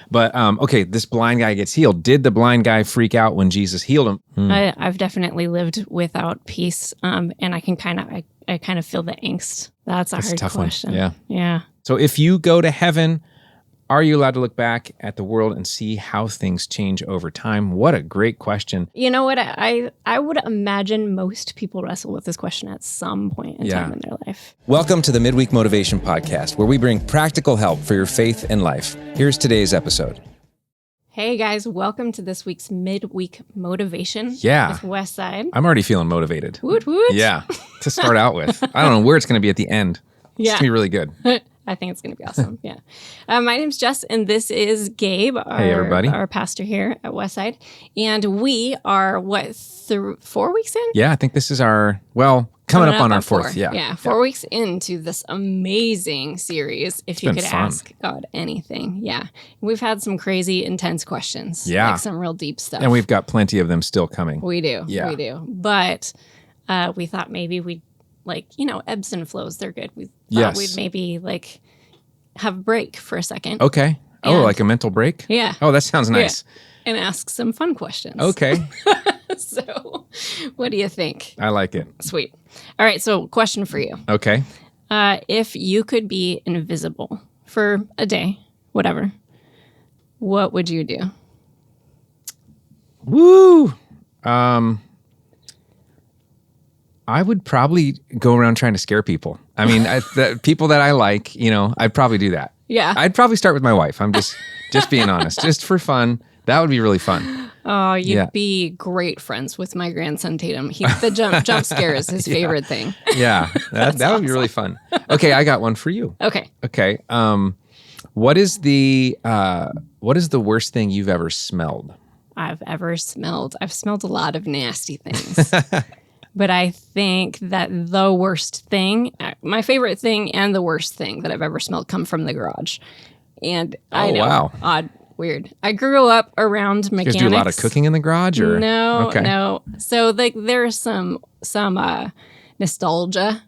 But okay, this blind guy gets healed. Did the blind guy freak out when Jesus healed him? I've definitely lived without peace, and I can I kind of feel the angst. That's a hard tough question. one. Yeah. So if you go to heaven, are you allowed to look back at the world and see how things change over time? What a great question. You know what? I would imagine most people wrestle with this question at some point in time in their life. Welcome to the Midweek Motivation Podcast, where we bring practical help for your faith and life. Here's today's episode. Hey guys, welcome to this week's Midweek Motivation with Westside. I'm already feeling motivated. Woot woot. Yeah, to start out with. I don't know where it's going to be at the end. It's going to be really good. I think it's going to be awesome. Yeah. My name's Jess, and this is Gabe, hey, everybody. Our pastor here at Westside. And we are, 4 weeks in? Yeah, I think this is our, coming up on our fourth. Yeah, 4 weeks into this amazing series, if you could ask God anything. Yeah. We've had some crazy, intense questions. Yeah. Like some real deep stuff. And we've got plenty of them still coming. We do. Yeah. We do. But we thought maybe we'd, ebbs and flows, they're good. We thought we'd maybe, have a break for a second. Okay. Like a mental break? Yeah. Oh, that sounds nice. Yeah. And ask some fun questions. Okay. So, what do you think? I like it. Sweet. All right, so question for you. Okay. If you could be invisible for a day, whatever, what would you do? Woo! I would probably go around trying to scare people. I mean, the people that I like, I'd probably do that. Yeah. I'd probably start with my wife. I'm just being honest, just for fun. That would be really fun. Oh, you'd be great friends with my grandson Tatum. The jump scare is his favorite thing. Yeah, that would be really fun. Okay, I got one for you. Okay. What is the worst thing you've ever smelled? I've smelled a lot of nasty things. But I think that the worst thing, my favorite thing and the worst thing that I've ever smelled come from the garage. And I know, wow. Odd, weird. I grew up around mechanics. You guys do a lot of cooking in the garage? Or? No. So there's some nostalgia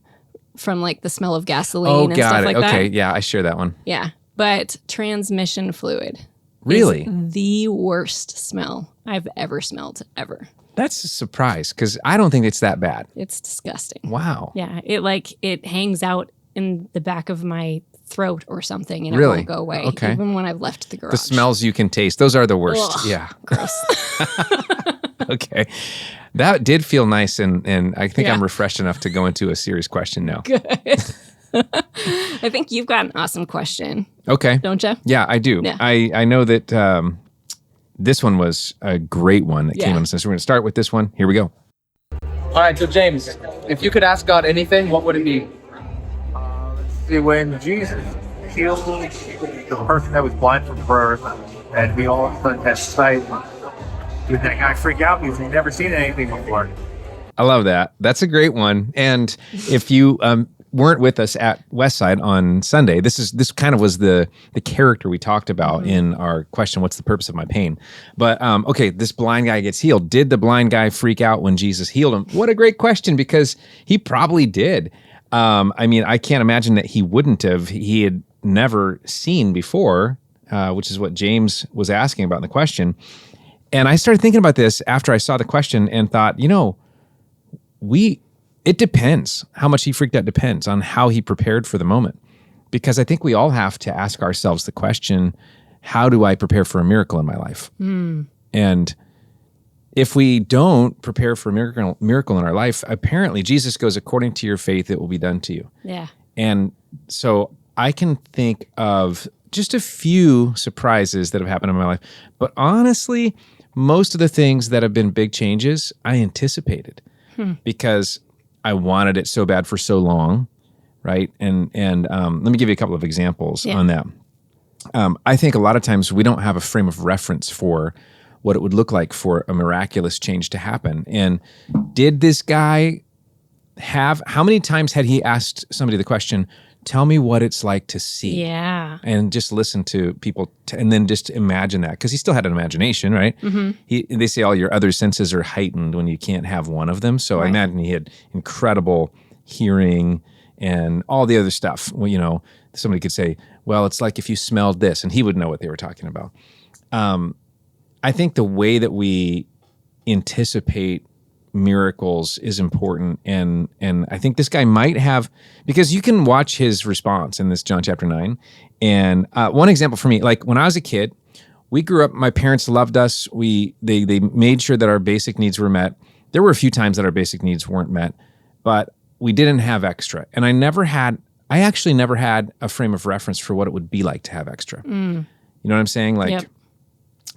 from the smell of gasoline and stuff like that. Okay, yeah, I share that one. Yeah, but transmission fluid really is the worst smell I've ever smelled, ever. That's a surprise, because I don't think it's that bad. It's disgusting. Wow. Yeah, it hangs out in the back of my throat or something, and really? It won't go away, okay. even when I've left the garage. The smells you can taste, those are the worst. Ugh, yeah. Gross. Okay. That did feel nice, and I think I'm refreshed enough to go into a serious question now. Good. I think you've got an awesome question. Okay. Don't you? Yeah, I do. Yeah. I know that this one was a great one that came on. So we're going to start with this one. Here we go. All right, so James, if you could ask God anything, what would it be? Let's see, when Jesus healed the person that was blind from birth, and we all of a sudden had sight, did that guy freak out because he'd never seen anything before? I love that. That's a great one. And if you weren't with us at Westside on Sunday, this kind of was the character we talked about in our question, what's the purpose of my pain? But okay, this blind guy gets healed. Did the blind guy freak out when Jesus healed him? What a great question, because he probably did. I mean, I can't imagine that he wouldn't have. He had never seen before, which is what James was asking about in the question. And I started thinking about this after I saw the question and thought, it depends. How much he freaked out depends on how he prepared for the moment. Because I think we all have to ask ourselves the question, how do I prepare for a miracle in my life? And if we don't prepare for a miracle in our life, apparently Jesus goes, according to your faith, it will be done to you. Yeah. And so I can think of just a few surprises that have happened in my life. But honestly, most of the things that have been big changes, I anticipated because I wanted it so bad for so long, right? And let me give you a couple of examples on that. I think a lot of times we don't have a frame of reference for what it would look like for a miraculous change to happen. And did this guy how many times had he asked somebody the question, tell me what it's like to see? Yeah. And just listen to people and then just imagine that, because he still had an imagination, right? They say all your other senses are heightened when you can't have one of them. So I imagine he had incredible hearing and all the other stuff. Well, somebody could say, well, it's like if you smelled this, and he would know what they were talking about. I think the way that we anticipate miracles is important, and I think this guy might have, because you can watch his response in this John chapter 9. And one example for me, like when I was a kid, we grew up, my parents loved us. They made sure that our basic needs were met. There were a few times that our basic needs weren't met, but we didn't have extra. And I actually never had a frame of reference for what it would be like to have extra. You know what I'm saying? Like, Yep.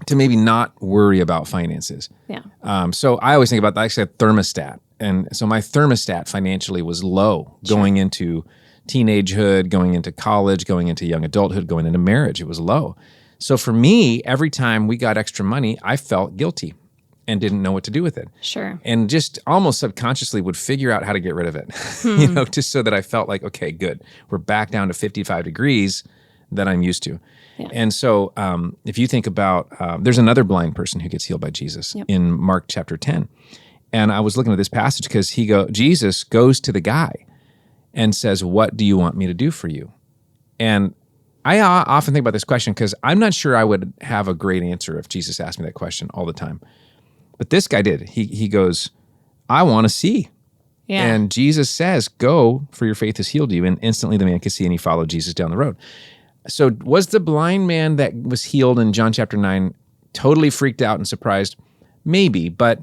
to maybe not worry about finances. Yeah. So I always think about that. I actually had thermostat. And so my thermostat financially was low going into teenagehood, going into college, going into young adulthood, going into marriage. It was low. So for me, every time we got extra money, I felt guilty and didn't know what to do with it. Sure. And just almost subconsciously would figure out how to get rid of it, just so that I felt like, okay, good. We're back down to 55 degrees that I'm used to. Yeah. And so if you think about, there's another blind person who gets healed by Jesus in Mark chapter 10. And I was looking at this passage because Jesus goes to the guy and says, what do you want me to do for you? And I often think about this question because I'm not sure I would have a great answer if Jesus asked me that question all the time. But this guy did. He goes, I want to see. Yeah. And Jesus says, go, for your faith has healed you. And instantly the man could see, and he followed Jesus down the road. So was the blind man that was healed in John chapter 9 totally freaked out and surprised? Maybe, but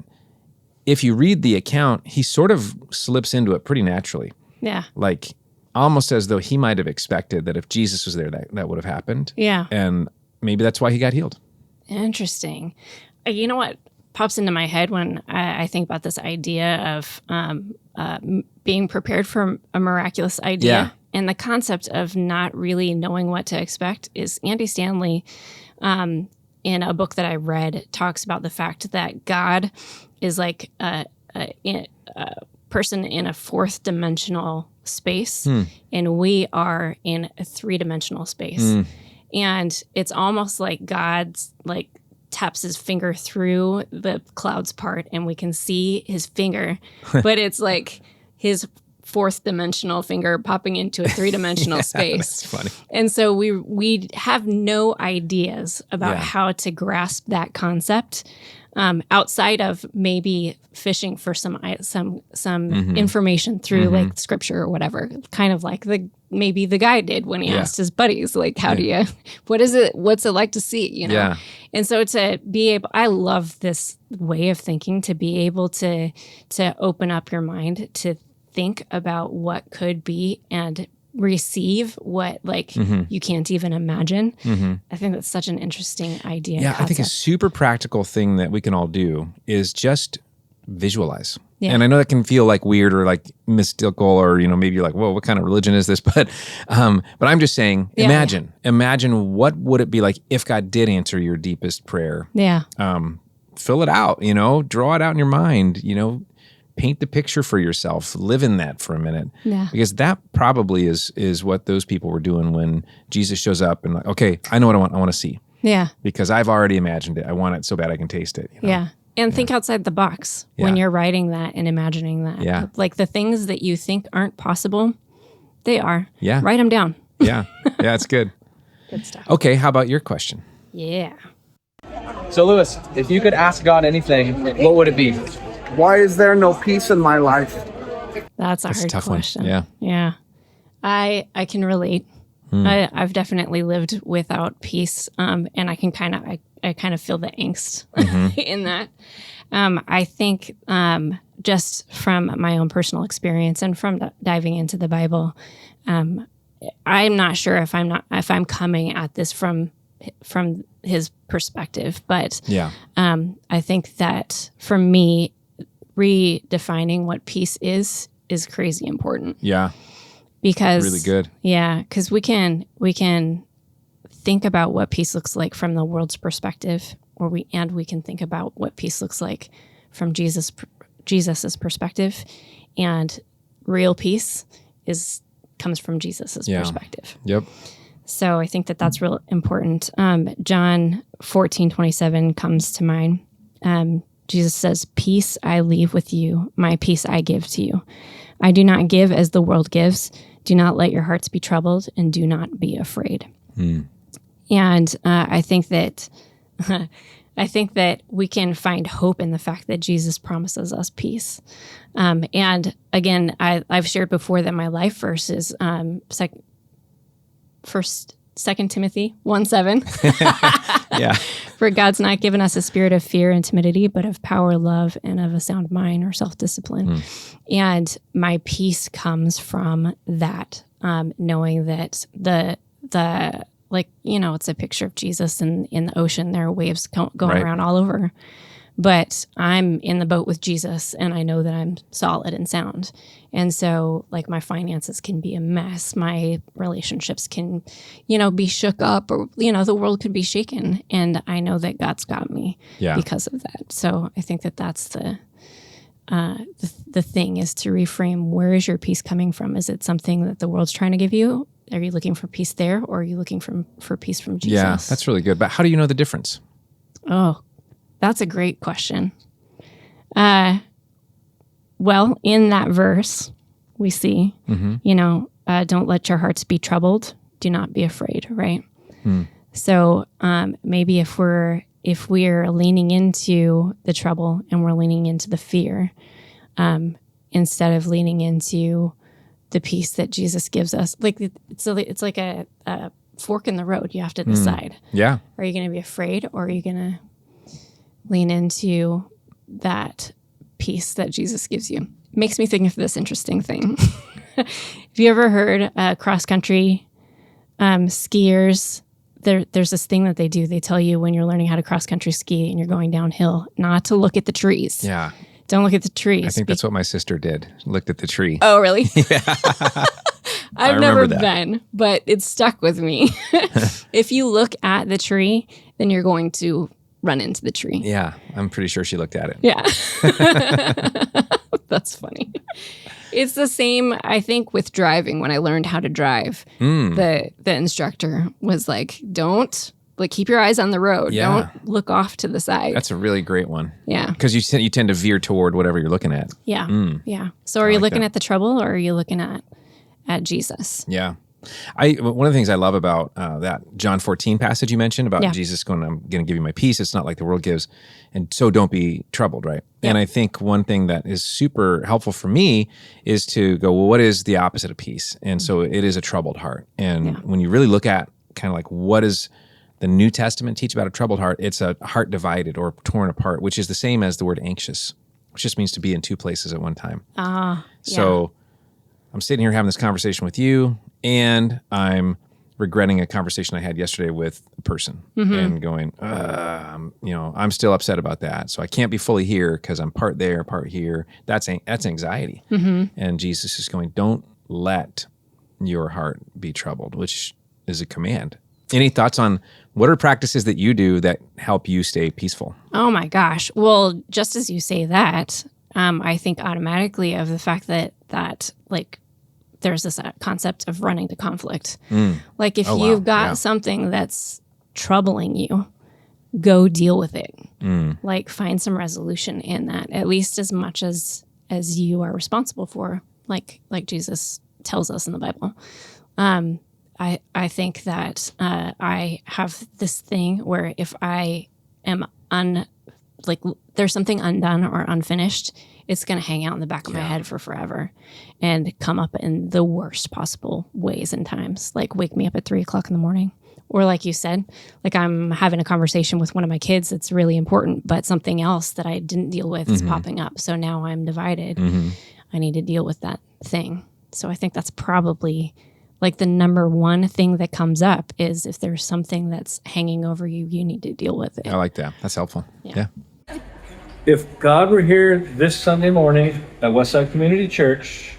if you read the account, he sort of slips into it pretty naturally. Yeah. Like almost as though he might have expected that if Jesus was there, that would have happened. Yeah. And maybe that's why he got healed. Interesting. You know what pops into my head when I think about this idea of being prepared for a miraculous idea? Yeah. And the concept of not really knowing what to expect is Andy Stanley, in a book that I read, talks about the fact that God is like a person in a fourth dimensional space, and we are in a three-dimensional space. And it's almost like God's like taps his finger through the clouds part, and we can see his finger, but it's like his fourth dimensional finger popping into a three-dimensional space. That's funny. And so we have no ideas about how to grasp that concept outside of maybe fishing for some information through like scripture or whatever, kind of like maybe the guy did when he asked his buddies, like, how do you, what's it like to see, you know? Yeah. And so to be able, I love this way of thinking, to be able to open up your mind to think about what could be and receive what you can't even imagine. I think that's such an interesting idea. Yeah, I think a super practical thing that we can all do is just visualize. Yeah. And I know that can feel like weird or like mystical, or maybe you're like, whoa, what kind of religion is this? But I'm just saying, imagine what would it be like if God did answer your deepest prayer. Yeah. Fill it out, draw it out in your mind, paint the picture for yourself, live in that for a minute. Yeah. Because that probably is what those people were doing when Jesus shows up and like, okay, I know what I want to see. Yeah. Because I've already imagined it. I want it so bad I can taste it. Yeah. And think outside the box when you're writing that and imagining that. Yeah. Like the things that you think aren't possible, they are. Yeah. Write them down. Yeah. Yeah, it's good. Good stuff. Okay, how about your question? Yeah. So, Lewis, if you could ask God anything, what would it be? Why is there no peace in my life? That's a hard tough question. one. Yeah. Yeah. I can relate. I've definitely lived without peace. And I can kind of feel the angst in that. I think just from my own personal experience and from diving into the Bible, I'm not sure if I'm coming at this from his perspective, but I think that for me, redefining what peace is crazy important. Yeah. Because really good. Yeah, because we can think about what peace looks like from the world's perspective, we can think about what peace looks like from Jesus's perspective, and real peace comes from Jesus's perspective. Yep. So I think that's real important. John 14:27 comes to mind. Jesus says, "Peace I leave with you, my peace I give to you. I do not give as the world gives. Do not let your hearts be troubled, and do not be afraid." And I think that I think that we can find hope in the fact that Jesus promises us peace. And again, I've shared before that my life verse is 2 Timothy 1:7. Yeah. For God's not given us a spirit of fear and timidity, but of power, love, and of a sound mind or self-discipline. And my peace comes from that, knowing that the it's a picture of Jesus in the ocean. There are waves going Right. around all over. But I'm in the boat with Jesus, and I know that I'm solid and sound. And so, like, my finances can be a mess. My relationships can, be shook up, or, the world could be shaken. And I know that God's got me because of that. So I think that that's the thing, is to reframe, where is your peace coming from? Is it something that the world's trying to give you? Are you looking for peace there, or are you looking for peace from Jesus? Yeah, that's really good. But how do you know the difference? Oh, that's a great question. Well, in that verse, we see, don't let your hearts be troubled. Do not be afraid, right? So maybe if we're leaning into the trouble and we're leaning into the fear, instead of leaning into the peace that Jesus gives us, like it's like a fork in the road. You have to decide. Yeah. Are you going to be afraid, or are you going to lean into that peace that Jesus gives you? Makes me think of this interesting thing. Have you ever heard cross-country skiers? There's this thing that they do. They tell you when you're learning how to cross-country ski and you're going downhill, not to look at the trees. Yeah. Don't look at the trees. I think that's what my sister did. Looked at the tree. Oh, really? Yeah. I've never that. been, but it stuck with me. If you look at the tree, then you're going to run into the tree. Yeah, I'm pretty sure she looked at it. Yeah. That's funny. It's the same, I think, with driving. When I learned how to drive, the instructor was like, keep your eyes on the road. Yeah. Don't look off to the side. That's a really great one. Yeah. Because you tend to veer toward whatever you're looking at. Yeah. Yeah. So are you like looking that. at the trouble, or are you looking at Jesus? Yeah. One of the things I love about that John 14 passage you mentioned about Jesus going, I'm going to give you my peace. It's not like the world gives. And so don't be troubled, right? Yeah. And I think one thing that is super helpful for me is to go, well, what is the opposite of peace? And so it is a troubled heart. And when you really look at kind of like, what does the New Testament teach about a troubled heart? It's a heart divided or torn apart, which is the same as the word anxious, which just means to be in two places at one time. So I'm sitting here having this conversation with you, and I'm regretting a conversation I had yesterday with a person and going, I'm still upset about that. So I can't be fully here because I'm part there, part here. That's anxiety. And Jesus is going, don't let your heart be troubled, which is a command. Any thoughts on what are practices that you do that help you stay peaceful? Oh my gosh. Well, just as you say that, I think automatically of the fact that there's this concept of running to conflict. Like if you've got something that's troubling you, go deal with it. Like find some resolution in that, at least as much as you are responsible for, like Jesus tells us in the Bible. I think that I have this thing where if I am there's something undone or unfinished, it's going to hang out in the back of my head for forever and come up in the worst possible ways and times. Like wake me up at 3:00 in the morning. Or like you said, like I'm having a conversation with one of my kids that's really important, but something else that I didn't deal with is popping up. So now I'm divided. I need to deal with that thing. So I think that's probably like the number one thing that comes up is if there's something that's hanging over you, you need to deal with it. I like that. That's helpful. Yeah. If God were here this Sunday morning at Westside Community Church,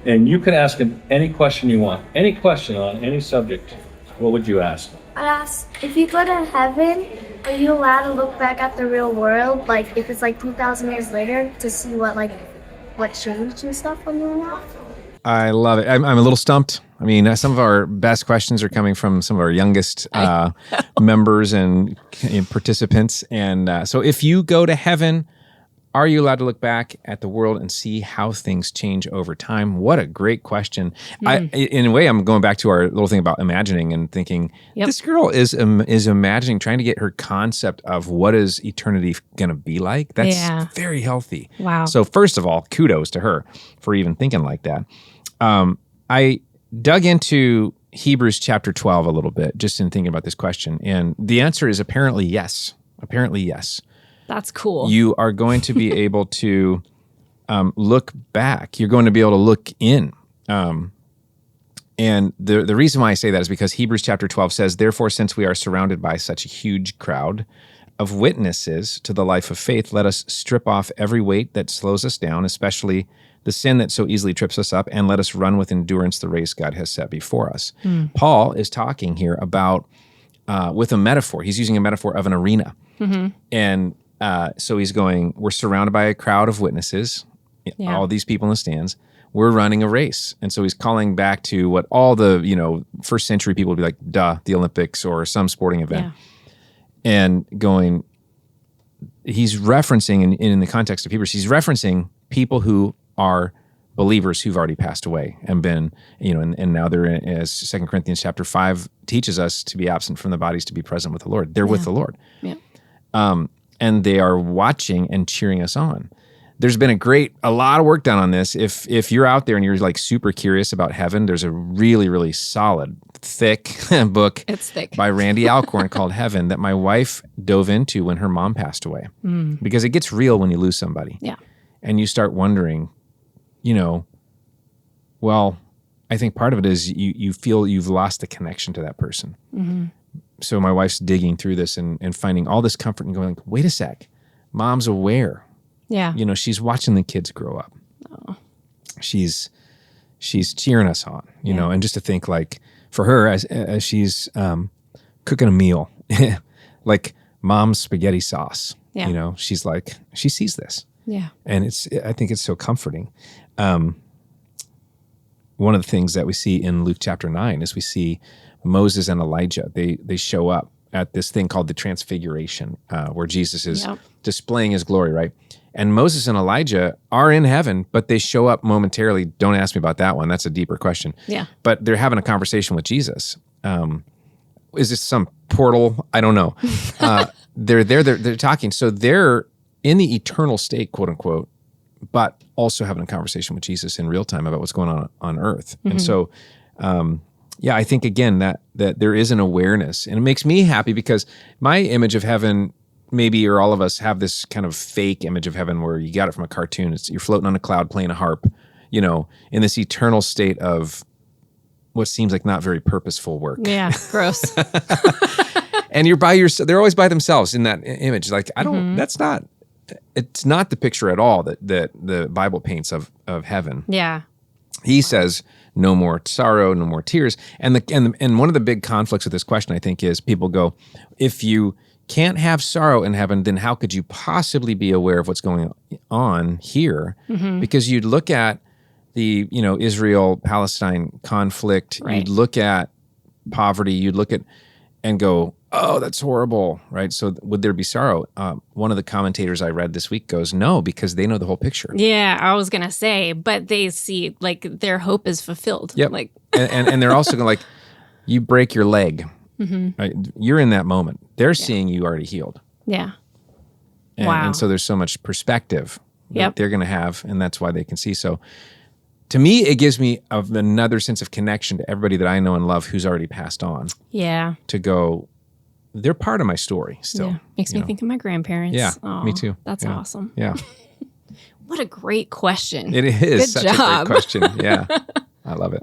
and you could ask him any question you want, any question on any subject, what would you ask? I'd ask, if you go to heaven, are you allowed to look back at the real world, like if it's like 2,000 years later, to see what changed and stuff on your life? I love it. I'm a little stumped. I mean, some of our best questions are coming from some of our youngest members and participants. And so if you go to heaven, Are you allowed to look back at the world and see how things change over time? What a great question. In a way, I'm going back to our little thing about imagining and thinking, this girl is imagining, trying to get her concept of what is eternity going to be like. That's very healthy. Wow. So first of all, kudos to her for even thinking like that. I dug into Hebrews chapter 12 a little bit, just in thinking about this question. And the answer is apparently yes. Apparently yes. That's cool. You are going to be able to look back. You're going to be able to look in. And the reason why I say that is because Hebrews chapter 12 says, therefore, since we are surrounded by such a huge crowd of witnesses to the life of faith, let us strip off every weight that slows us down, especially the sin that so easily trips us up, and let us run with endurance the race God has set before us. Paul is talking here about, with a metaphor. He's using a metaphor of an arena. And so he's going, we're surrounded by a crowd of witnesses, all these people in the stands. We're running a race. And so he's calling back to what all the, first century people would be like, the Olympics or some sporting event. And going, he's referencing, in the context of Hebrews, he's referencing people who are believers who've already passed away and been, and now they're, as 2 Corinthians chapter 5 teaches us, to be absent from the bodies, to be present with the Lord. They're with the Lord. And they are watching and cheering us on. There's been a lot of work done on this. If you're out there and you're like super curious about heaven, there's a really, really solid, thick book by Randy Alcorn called Heaven that my wife dove into when her mom passed away. Because it gets real when you lose somebody. And you start wondering, well, I think part of it is you feel you've lost the connection to that person. So my wife's digging through this and finding all this comfort and going, wait a sec, mom's aware. She's watching the kids grow up. She's cheering us on, and just to think like for her as she's cooking a meal, like mom's spaghetti sauce, she's like, she sees this. And I think it's so comforting. One of the things that we see in Luke chapter 9 is we see Moses and Elijah. They show up at this thing called the Transfiguration, where Jesus is displaying his glory, right? And Moses and Elijah are in heaven, but they show up momentarily. Don't ask me about that one. That's a deeper question. But they're having a conversation with Jesus. Is this some portal? I don't know. They're there. They're talking. So they're in the eternal state, quote unquote, but also having a conversation with Jesus in real time about what's going on earth. And so, I think again that there is an awareness, and it makes me happy because my image of heaven, maybe, or all of us have this kind of fake image of heaven where you got it from a cartoon. You're floating on a cloud playing a harp, in this eternal state of what seems like not very purposeful work. Yeah, gross. And you're by yourself. They're always by themselves in that image. Like it's not the picture at all that the Bible paints of heaven. He says, no more sorrow, no more tears. And one of the big conflicts with this question, I think, is people go, if you can't have sorrow in heaven, then how could you possibly be aware of what's going on here? Because you'd look at the, Israel-Palestine conflict, you'd look at poverty, you'd look at and go, oh, that's horrible, right? So would there be sorrow? One of the commentators I read this week goes, no, because they know the whole picture. Yeah, I was going to say, but they see, like, their hope is fulfilled. Yep. Like, and they're also going like, you break your leg, right? You're in that moment. They're seeing you already healed. Yeah. And so there's so much perspective that they're going to have, and that's why they can see. So to me, it gives me another sense of connection to everybody that I know and love who's already passed on. Yeah. To go, they're part of my story still. Yeah. Makes me think of my grandparents. Yeah, Aw, me too. That's awesome. Yeah. What a great question. It is Good such job. a great question. Yeah. I love it.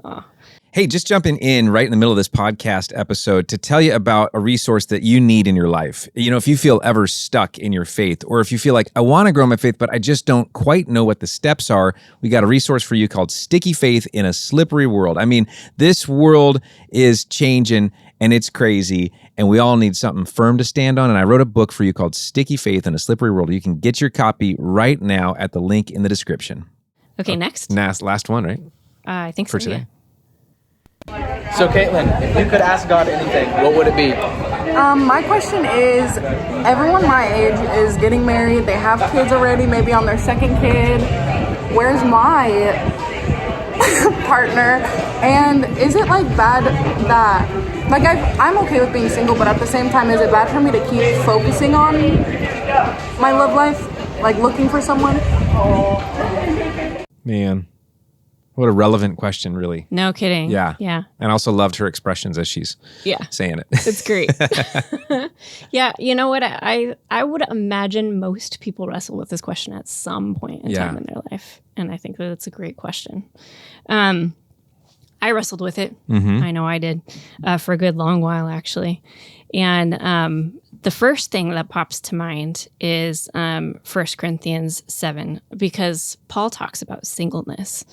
Hey, just jumping in right in the middle of this podcast episode to tell you about a resource that you need in your life. If you feel ever stuck in your faith, or if you feel like, I want to grow my faith, but I just don't quite know what the steps are, we got a resource for you called Sticky Faith in a Slippery World. I mean, this world is changing and it's crazy, and we all need something firm to stand on. And I wrote a book for you called Sticky Faith in a Slippery World. You can get your copy right now at the link in the description. Okay, next. Last one, right? I think For so, today. yeah. So, Caitlin, if you could ask God anything, what would it be? My question is, everyone my age is getting married. They have kids already, maybe on their second kid. Where's my partner? And is it like bad that, like I'm okay with being single, but at the same time, is it bad for me to keep focusing on my love life, like looking for someone? Man, what a relevant question, really. No kidding. Yeah. Yeah. And I also loved her expressions as she's Yeah. saying it. It's great. Yeah. You know what? I would imagine most people wrestle with this question at some point in time in their life. And I think that it's a great question. I wrestled with it. Mm-hmm. I know I did for a good long while, actually. And the first thing that pops to mind is 1 Corinthians 7, because Paul talks about singleness.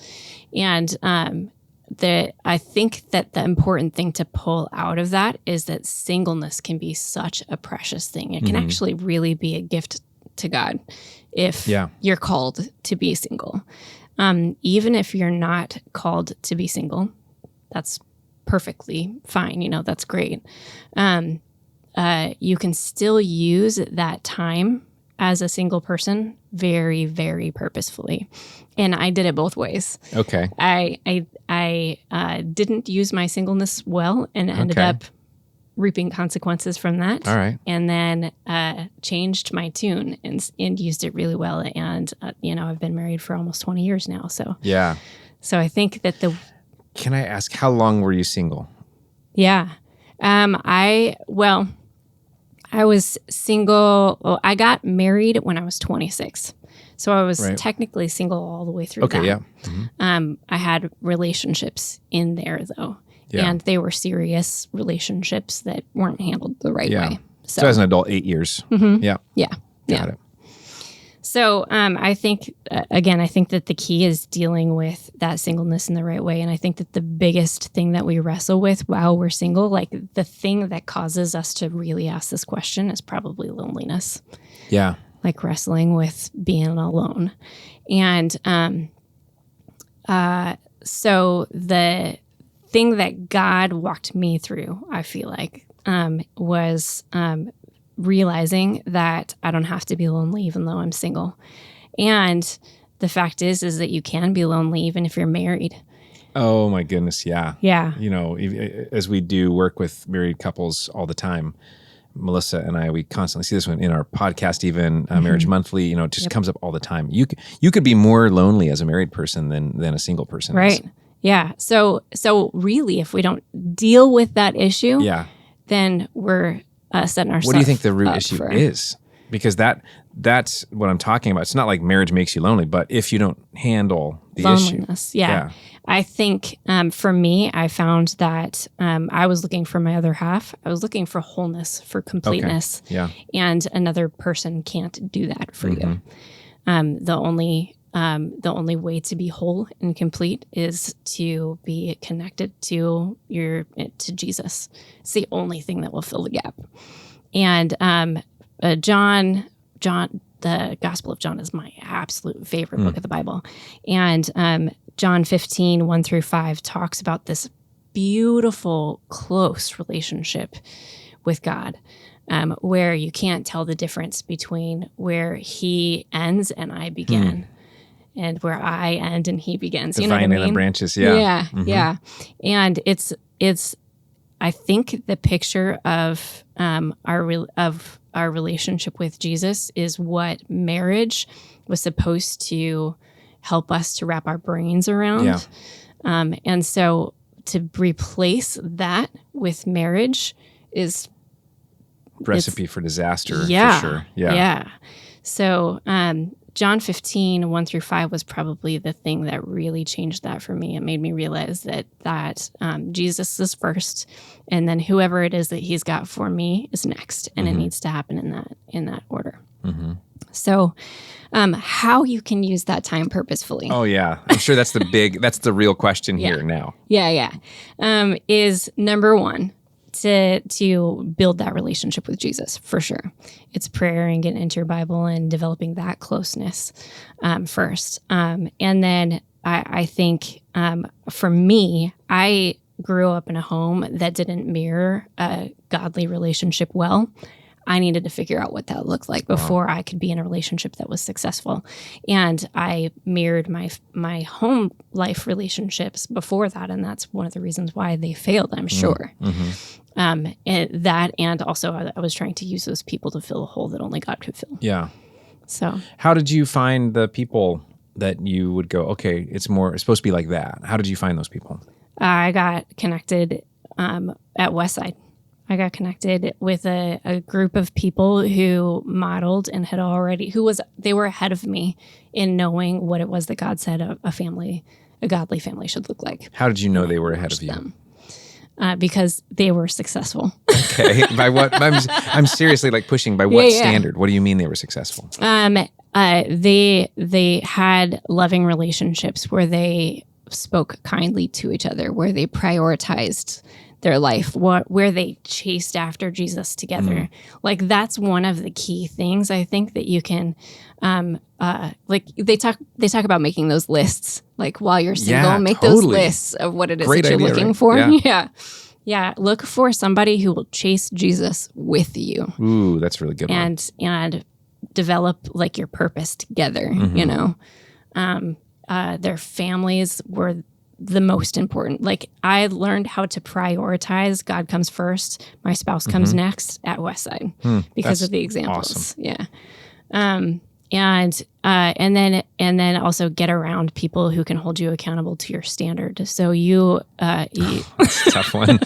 And I think that the important thing to pull out of that is that singleness can be such a precious thing. It can actually really be a gift to God if you're called to be single. Even if you're not called to be single, that's perfectly fine. You know, that's great. You can still use that time as a single person very, very purposefully. And I did it both ways. Okay. I didn't use my singleness well and ended up reaping consequences from that. All right. And then changed my tune and used it really well. And, I've been married for almost 20 years now. So I think that Can I ask, how long were you single? Yeah. I was single. Well, I got married when I was 26. So I was technically single all the way through that. Yeah. Mm-hmm. I had relationships in there, though. Yeah. And they were serious relationships that weren't handled the right way. So as an adult, 8 years. Mm-hmm. Yeah. Yeah. Got it. So I think, I think that the key is dealing with that singleness in the right way. And I think that the biggest thing that we wrestle with while we're single, like the thing that causes us to really ask this question is probably loneliness. Yeah. Like wrestling with being alone. And so the thing that God walked me through, I feel like, was realizing that I don't have to be lonely even though I'm single. And the fact is that you can be lonely even if you're married. Oh my goodness. Yeah. Yeah. You know, as we do work with married couples all the time, Melissa and I, we constantly see this one in our podcast, even Marriage Monthly, it just comes up all the time. You could be more lonely as a married person than a single person. Right. Is. Yeah. So really, if we don't deal with that issue, then we're setting ourselves. What do you think the root issue is? Because that's what I'm talking about. It's not like marriage makes you lonely, but if you don't handle the loneliness, issue. Yeah. I think for me, I found that I was looking for my other half. I was looking for wholeness, for completeness. Okay. Yeah. And another person can't do that for you. The only way to be whole and complete is to be connected to Jesus. It's the only thing that will fill the gap. And John, the Gospel of John is my absolute favorite book of the Bible. And John 15, 1-5 talks about this beautiful, close relationship with God, where you can't tell the difference between where he ends and I begin. And where I end and he begins. The you know vine what I mean? and the branches, yeah. Yeah, yeah. And it's I think the picture of our relationship with Jesus is what marriage was supposed to help us to wrap our brains around. Yeah. And so to replace that with marriage is recipe for disaster, for sure. Yeah. So John 15, 1-5 was probably the thing that really changed that for me. It made me realize that Jesus is first, and then whoever it is that he's got for me is next, and it needs to happen in that order. So how you can use that time purposefully. Oh yeah. I'm sure that's the real question here now. Yeah. Is number one, to build that relationship with Jesus, for sure. It's prayer and getting into your Bible and developing that closeness first. And then I think for me, I grew up in a home that didn't mirror a godly relationship well. I needed to figure out what that looked like before I could be in a relationship that was successful. And I mirrored my home life relationships before that. And that's one of the reasons why they failed, I'm sure. And also I was trying to use those people to fill a hole that only God could fill. Yeah. So how did you find the people that you would go, okay, it's supposed to be like that? How did you find those people? I got connected at Westside. I got connected with a group of people who modeled and they were ahead of me in knowing what it was that God said a godly family should look like. How did you know they were ahead of you? Because they were successful. Okay. By what? I'm seriously like pushing. By what standard? What do you mean they were successful? They had loving relationships where they spoke kindly to each other, where they prioritized their life, where they chased after Jesus together. Like that's one of the key things I think that you can, like they talk about making those lists, like while you're single, make those lists of what it is that you're looking for. Yeah. Yeah. Look for somebody who will chase Jesus with you. Ooh, that's a really good one. And develop like your purpose together, you know? Their families were the most important. Like I learned how to prioritize. God comes first. My spouse comes next at Westside because of the examples. Awesome. Yeah. And then also get around people who can hold you accountable to your standard. So That's a tough one.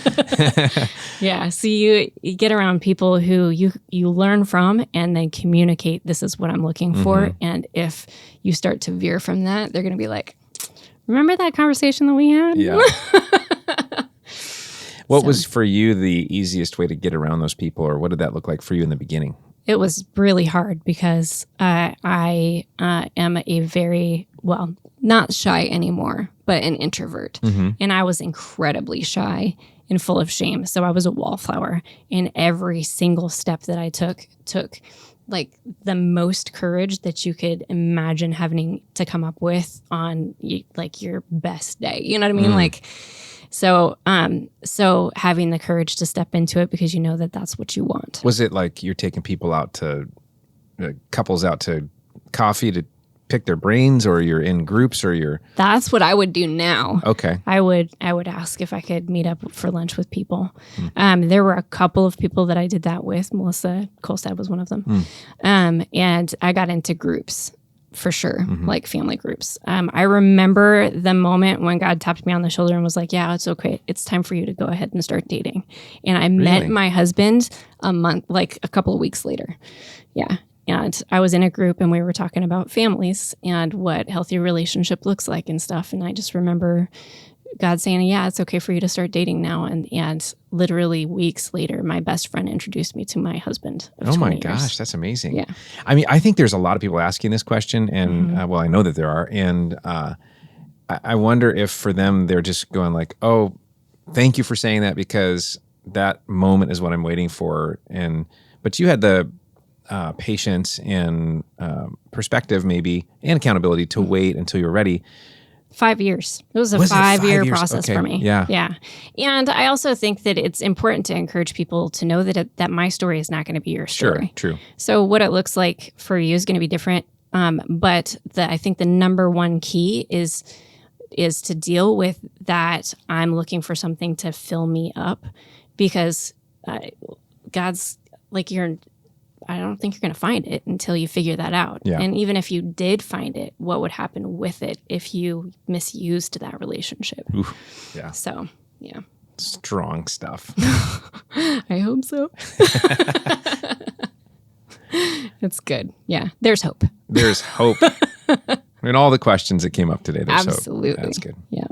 yeah. So you get around people who you learn from and then communicate, this is what I'm looking for. And if you start to veer from that, they're going to be like, remember that conversation that we had? Yeah. What was for you the easiest way to get around those people, or what did that look like for you in the beginning? It was really hard because I am a very, not shy anymore, but an introvert. And I was incredibly shy and full of shame. So I was a wallflower. And every single step that I took like the most courage that you could imagine having to come up with on like your best day. You know what I mean? Like, so having the courage to step into it because you know that that's what you want. Was it like you're taking people couples out to coffee to pick their brains, or you're in groups, or you're... That's what I would do now. Okay. I would ask if I could meet up for lunch with people. There were a couple of people that I did that with. Melissa Kolstad was one of them. And I got into groups for sure, like family groups. I remember the moment when God tapped me on the shoulder and was like, yeah, it's okay. It's time for you to go ahead and start dating. And I met my husband a couple of weeks later. Yeah. And I was in a group and we were talking about families and what healthy relationship looks like and stuff. And I just remember God saying, yeah, it's okay for you to start dating now. And literally weeks later, my best friend introduced me to my husband of 20 my years. gosh, that's amazing. Yeah. I mean, I think there's a lot of people asking this question, and I know that there are. And I wonder if for them, they're just going like, oh, thank you for saying that, because that moment is what I'm waiting for. But you had the patience and perspective maybe, and accountability to wait until you're ready. 5 years. It was a 5-year process okay. for me. Yeah. Yeah. And I also think that it's important to encourage people to know that my story is not going to be your story. Sure. True. So what it looks like for you is going to be different. But I think the number one key is to deal with that. I'm looking for something to fill me up, because God's like, I don't think you're going to find it until you figure that out. Yeah. And even if you did find it, what would happen with it if you misused that relationship? Oof, yeah. So, yeah. Strong stuff. I hope so. It's good. Yeah. There's hope. There's hope. In all the questions that came up today, there's Absolutely. hope. That's good. Yeah.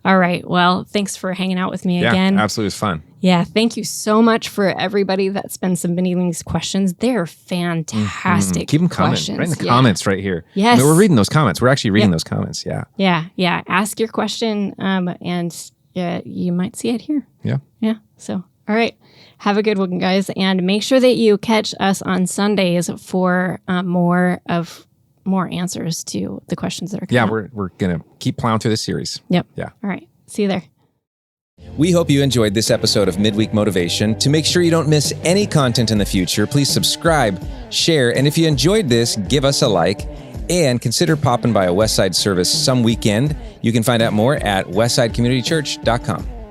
All right. Well, thanks for hanging out with me again. Yeah, absolutely. It was fun. Yeah. Thank you so much for everybody that's been submitting these questions. They're fantastic. Keep them coming. questions. Right in the comments right here. Yes. No, we're reading those comments. We're actually reading those comments. Yeah. Yeah. Yeah. Ask your question and you might see it here. Yeah. Yeah. So, all right. Have a good one, guys. And make sure that you catch us on Sundays for more answers to the questions that are coming up. We're going to keep plowing through this series. Yep. Yeah. All right. See you there. We hope you enjoyed this episode of Midweek Motivation. To make sure you don't miss any content in the future, please subscribe, share, and if you enjoyed this, give us a like, and consider popping by a Westside service some weekend. You can find out more at westsidecommunitychurch.com.